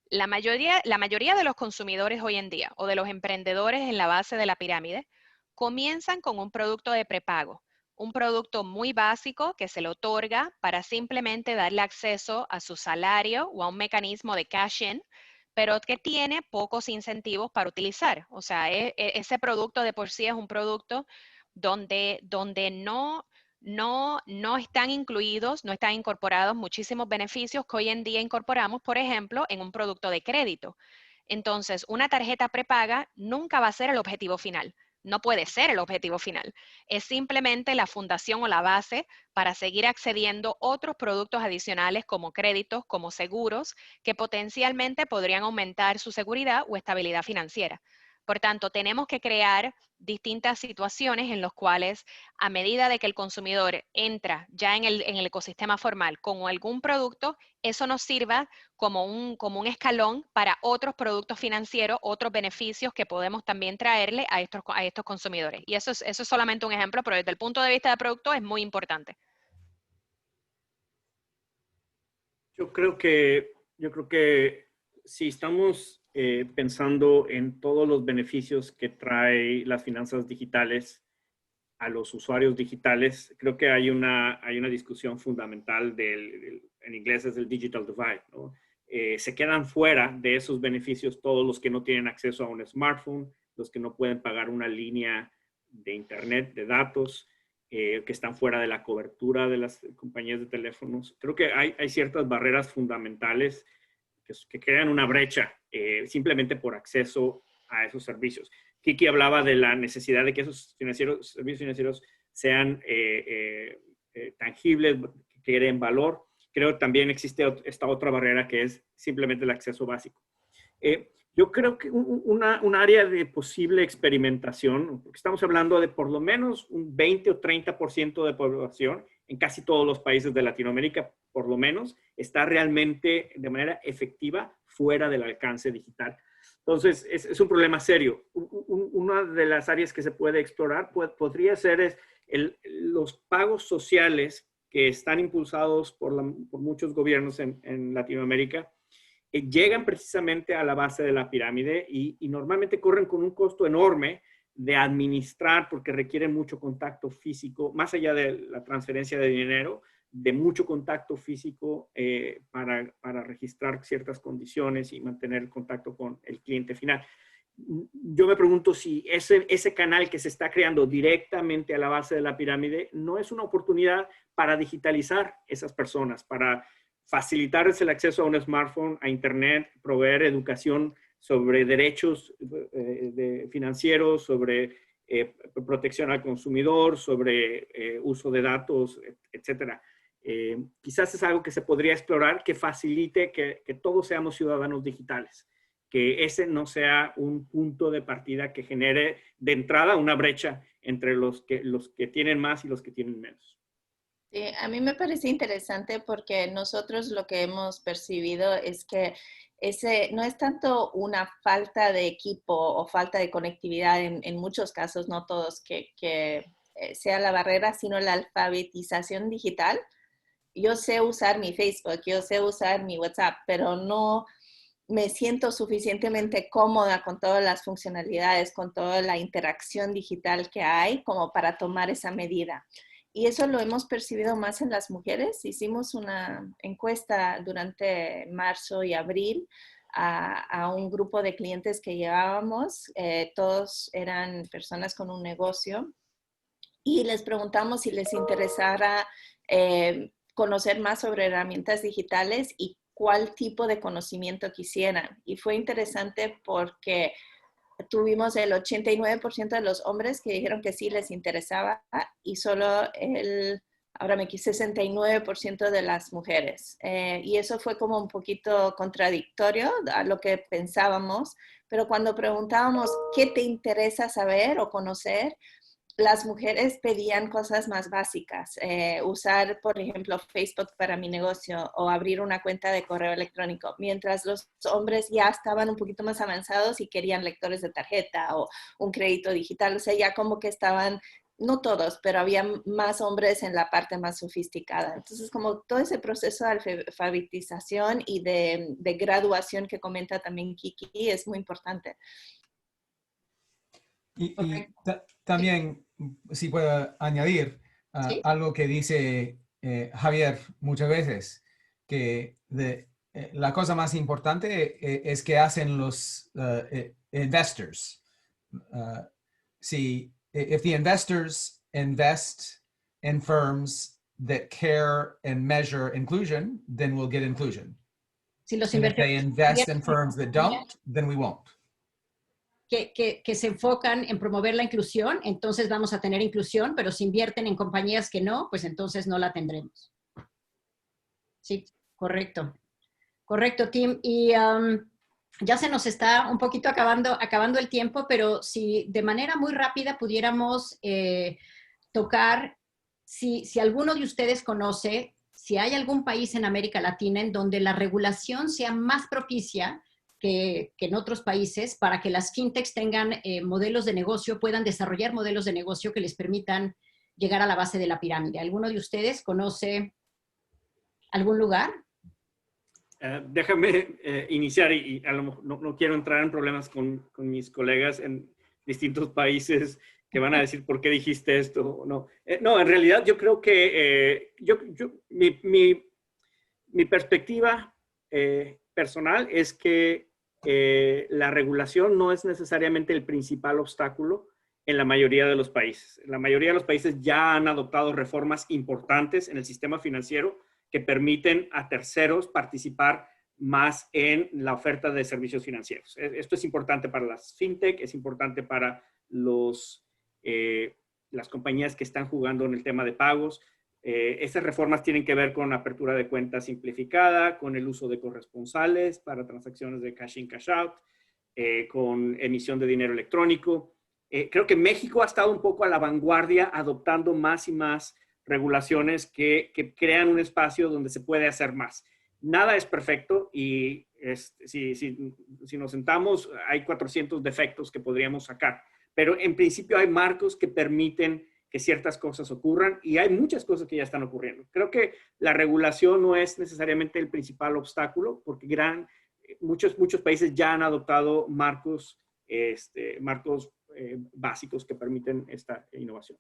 La mayoría de los consumidores hoy en día o de los emprendedores en la base de la pirámide comienzan con un producto de prepago, un producto muy básico que se le otorga para simplemente darle acceso a su salario o a un mecanismo de cash-in, pero que tiene pocos incentivos para utilizar. O sea, ese producto de por sí es un producto donde no están incluidos, no están incorporados muchísimos beneficios que hoy en día incorporamos, por ejemplo, en un producto de crédito. Entonces, una tarjeta prepaga nunca va a ser el objetivo final. No puede ser el objetivo final. Es simplemente la fundación o la base para seguir accediendo a otros productos adicionales como créditos, como seguros, que potencialmente podrían aumentar su seguridad o estabilidad financiera. Por tanto, tenemos que crear distintas situaciones en las cuales, a medida de que el consumidor entra ya en el ecosistema formal con algún producto, eso nos sirva como un escalón para otros productos financieros, otros beneficios que podemos también traerle a estos consumidores. Y eso es solamente un ejemplo, pero desde el punto de vista de producto es muy importante. Yo creo que si estamos pensando en todos los beneficios que trae las finanzas digitales a los usuarios digitales, creo que hay una discusión fundamental en inglés es el digital divide, ¿no? Se quedan fuera de esos beneficios todos los que no tienen acceso a un smartphone, los que no pueden pagar una línea de internet, de datos, que están fuera de la cobertura de las compañías de teléfonos. Creo que hay ciertas barreras fundamentales que crean una brecha simplemente por acceso a esos servicios. Kiki hablaba de la necesidad de que esos servicios financieros sean tangibles, que creen valor. Creo que también existe esta otra barrera que es simplemente el acceso básico. Yo creo que un área de posible experimentación, porque estamos hablando de por lo menos un 20 o 30% de población en casi todos los países de Latinoamérica, por lo menos, está realmente de manera efectiva fuera del alcance digital. Entonces, es un problema serio. Una de las áreas que se puede explorar podría ser los pagos sociales que están impulsados por muchos gobiernos en Latinoamérica, llegan precisamente a la base de la pirámide y normalmente corren con un costo enorme de administrar porque requieren mucho contacto físico, más allá de la transferencia de dinero, de mucho contacto físico para registrar ciertas condiciones y mantener el contacto con el cliente final. Yo me pregunto si ese canal que se está creando directamente a la base de la pirámide no es una oportunidad para digitalizar esas personas, para facilitarles el acceso a un smartphone, a internet, proveer educación sobre derechos financieros, sobre protección al consumidor, sobre uso de datos, etcétera. Quizás es algo que se podría explorar que facilite que todos seamos ciudadanos digitales, que ese no sea un punto de partida que genere de entrada una brecha entre los que tienen más y los que tienen menos. Sí, a mí me parece interesante porque nosotros lo que hemos percibido es que no es tanto una falta de equipo o falta de conectividad en muchos casos, no todos, que sea la barrera, sino la alfabetización digital. Yo sé usar mi Facebook, yo sé usar mi WhatsApp, pero no me siento suficientemente cómoda con todas las funcionalidades, con toda la interacción digital que hay como para tomar esa medida. Y eso lo hemos percibido más en las mujeres. Hicimos una encuesta durante marzo y abril a un grupo de clientes que llevábamos. Todos eran personas con un negocio. Y les preguntamos si les interesara conocer más sobre herramientas digitales y cuál tipo de conocimiento quisieran. Y fue interesante porque tuvimos el 89% de los hombres que dijeron que sí les interesaba y solo el 69% de las mujeres. Y eso fue como un poquito contradictorio a lo que pensábamos, pero cuando preguntábamos qué te interesa saber o conocer, las mujeres pedían cosas más básicas, usar, por ejemplo, Facebook para mi negocio o abrir una cuenta de correo electrónico, mientras los hombres ya estaban un poquito más avanzados y querían lectores de tarjeta o un crédito digital. O sea, ya como que estaban, no todos, pero había más hombres en la parte más sofisticada. Entonces, como todo ese proceso de alfabetización y de graduación que comenta también Kiki es muy importante. Y también, si puedo añadir ¿Sí? algo que dice Javier muchas veces, que la cosa más importante es que hacen los investors. If the investors invest in firms that care and measure inclusion, then we'll get inclusion. Si los And if they invest in inversionistas firms that don't, then we won't. que se enfocan en promover la inclusión, entonces vamos a tener inclusión, pero si invierten en compañías que no, pues entonces no la tendremos. Sí, correcto. Correcto, Tim. Y ya se nos está un poquito acabando el tiempo, pero si de manera muy rápida pudiéramos tocar, si alguno de ustedes conoce, si hay algún país en América Latina en donde la regulación sea más propicia que en otros países para que las fintechs tengan modelos de negocio, puedan desarrollar modelos de negocio que les permitan llegar a la base de la pirámide. ¿Alguno de ustedes conoce algún lugar? Déjame iniciar y a lo mejor no quiero entrar en problemas con mis colegas en distintos países que van a decir por qué dijiste esto. No, no, en realidad yo creo que mi perspectiva personal es que la regulación no es necesariamente el principal obstáculo en la mayoría de los países. La mayoría de los países ya han adoptado reformas importantes en el sistema financiero que permiten a terceros participar más en la oferta de servicios financieros. Esto es importante para las fintech, es importante para las compañías que están jugando en el tema de pagos. Estas reformas tienen que ver con apertura de cuenta simplificada, con el uso de corresponsales para transacciones de cash in, cash out, con emisión de dinero electrónico. Creo que México ha estado un poco a la vanguardia adoptando más y más regulaciones que crean un espacio donde se puede hacer más. Nada es perfecto y si nos sentamos hay 400 defectos que podríamos sacar, pero en principio hay marcos que permiten que ciertas cosas ocurran y hay muchas cosas que ya están ocurriendo. Creo que la regulación no es necesariamente el principal obstáculo porque muchos países ya han adoptado marcos básicos que permiten esta innovación.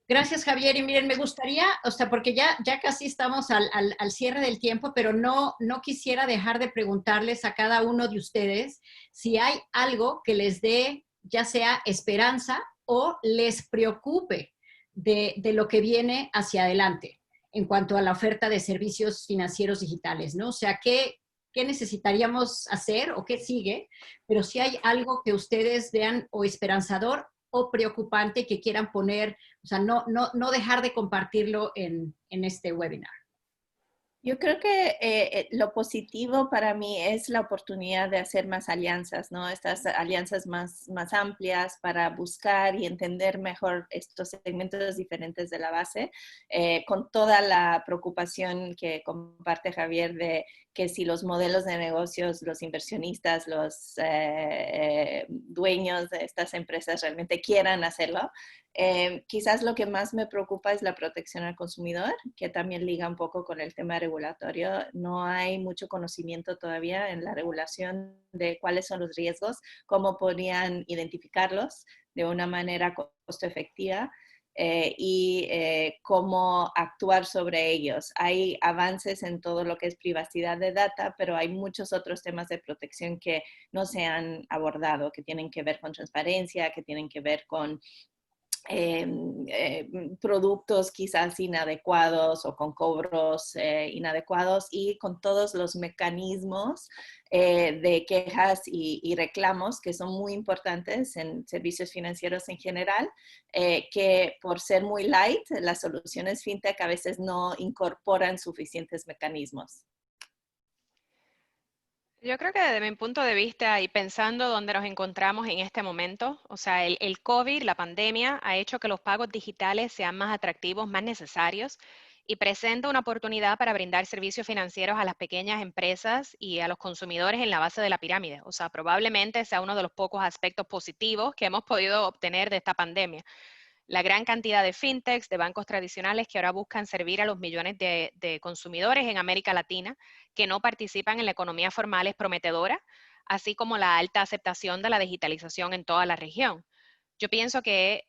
Gracias, Javier. Y miren, me gustaría, porque ya casi estamos al cierre del tiempo, pero no quisiera dejar de preguntarles a cada uno de ustedes si hay algo que les dé, ya sea esperanza o les preocupe de lo que viene hacia adelante en cuanto a la oferta de servicios financieros digitales, ¿no? O sea, ¿qué necesitaríamos hacer o qué sigue? Pero si hay algo que ustedes vean o esperanzador o preocupante que quieran poner, o sea, no dejar de compartirlo en este webinar. Yo creo que lo positivo para mí es la oportunidad de hacer más alianzas, ¿no? Estas alianzas más amplias para buscar y entender mejor estos segmentos diferentes de la base, con toda la preocupación que comparte Javier de que si los modelos de negocios, los inversionistas, los dueños de estas empresas realmente quieran hacerlo. Quizás lo que más me preocupa es la protección al consumidor, que también liga un poco con el tema regulatorio. No hay mucho conocimiento todavía en la regulación de cuáles son los riesgos, cómo podrían identificarlos de una manera costo efectiva. y cómo actuar sobre ellos. Hay avances en todo lo que es privacidad de data, pero hay muchos otros temas de protección que no se han abordado, que tienen que ver con transparencia, que tienen que ver con productos quizás inadecuados o con cobros inadecuados, y con todos los mecanismos de quejas y reclamos que son muy importantes en servicios financieros en general, que por ser muy light, las soluciones fintech a veces no incorporan suficientes mecanismos. Yo creo que desde mi punto de vista y pensando dónde nos encontramos en este momento, o sea, el COVID, la pandemia, ha hecho que los pagos digitales sean más atractivos, más necesarios y presenta una oportunidad para brindar servicios financieros a las pequeñas empresas y a los consumidores en la base de la pirámide. O sea, probablemente sea uno de los pocos aspectos positivos que hemos podido obtener de esta pandemia. La gran cantidad de fintechs, de bancos tradicionales que ahora buscan servir a los millones de consumidores en América Latina que no participan en la economía formal es prometedora, así como la alta aceptación de la digitalización en toda la región. Yo pienso que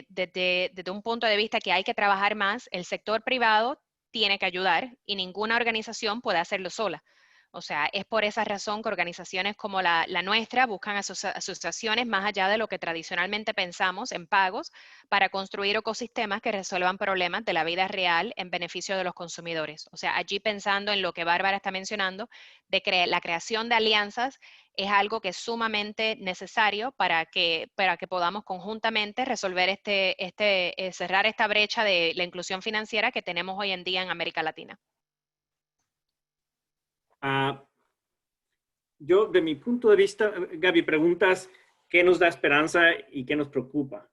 desde un punto de vista que hay que trabajar más, el sector privado tiene que ayudar y ninguna organización puede hacerlo sola. O sea, es por esa razón que organizaciones como la nuestra buscan asociaciones más allá de lo que tradicionalmente pensamos en pagos para construir ecosistemas que resuelvan problemas de la vida real en beneficio de los consumidores. O sea, allí pensando en lo que Bárbara está mencionando, de la creación de alianzas es algo que es sumamente necesario para que podamos conjuntamente resolver cerrar esta brecha de la inclusión financiera que tenemos hoy en día en América Latina. Yo, de mi punto de vista, Gaby, preguntas qué nos da esperanza y qué nos preocupa,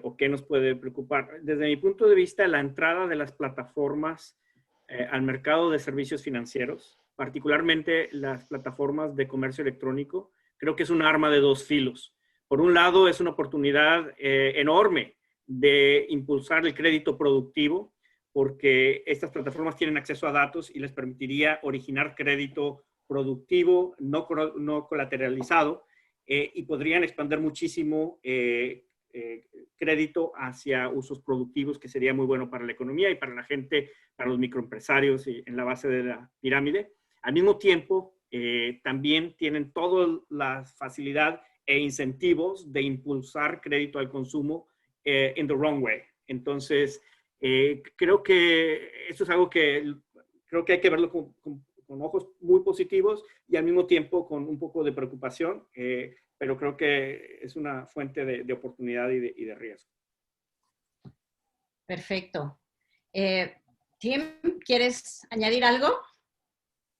o qué nos puede preocupar. Desde mi punto de vista, la entrada de las plataformas al mercado de servicios financieros, particularmente las plataformas de comercio electrónico, creo que es un arma de dos filos. Por un lado, es una oportunidad enorme de impulsar el crédito productivo, porque estas plataformas tienen acceso a datos y les permitiría originar crédito productivo, no colateralizado, y podrían expandir muchísimo crédito hacia usos productivos, que sería muy bueno para la economía y para la gente, para los microempresarios y en la base de la pirámide. Al mismo tiempo, también tienen toda la facilidad e incentivos de impulsar crédito al consumo in the wrong way. Entonces, creo que eso es algo que creo que hay que verlo con ojos muy positivos y al mismo tiempo con un poco de preocupación, pero creo que es una fuente de oportunidad y de riesgo. Perfecto. Tim, ¿quieres añadir algo?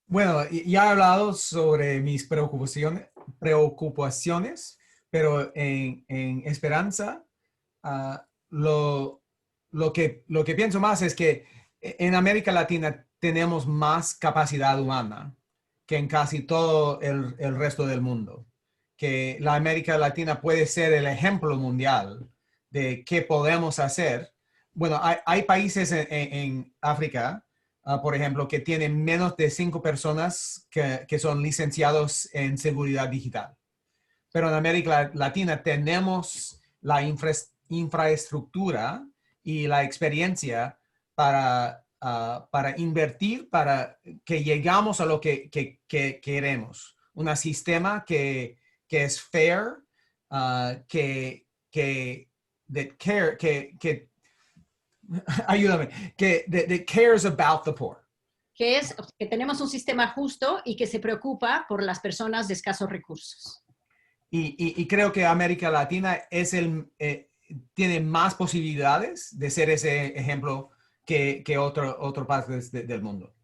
Bueno, ya he hablado sobre mis preocupaciones, pero en esperanza, lo que pienso más es que en América Latina tenemos más capacidad humana que en casi todo el resto del mundo. Que la América Latina puede ser el ejemplo mundial de qué podemos hacer. Bueno, hay países en África, por ejemplo, que tienen menos de 5 personas que son licenciados en seguridad digital. Pero en América Latina tenemos la infraestructura y la experiencia para invertir, para que llegamos a lo que queremos. Un sistema que es fair, ayúdame, that cares about the poor. Que tenemos un sistema justo y que se preocupa por las personas de escasos recursos. Y creo que América Latina tiene más posibilidades de ser ese ejemplo que otro partes del mundo.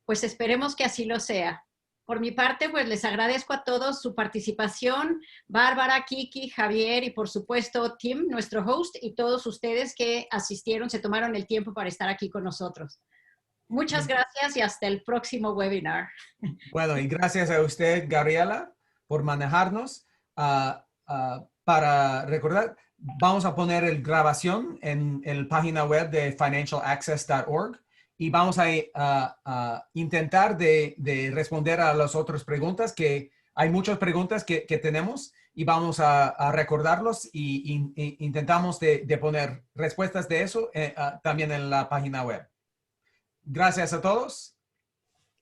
Pues esperemos que así lo sea. Por mi parte, pues les agradezco a todos su participación, Bárbara, Kiki, Javier y por supuesto Tim, nuestro host, y todos ustedes que asistieron, se tomaron el tiempo para estar aquí con nosotros. Muchas gracias y hasta el próximo webinar. Bueno, y gracias a usted, Gabriela, por manejarnos. Para recordar, vamos a poner la grabación en la página web de financialaccess.org y vamos a intentar de responder a las otras preguntas que hay muchas preguntas que tenemos y vamos a recordarlos y intentamos de poner respuestas de eso también en la página web. Gracias a todos.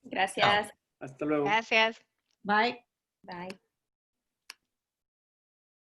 Gracias. Hasta luego. Gracias. Bye. Bye.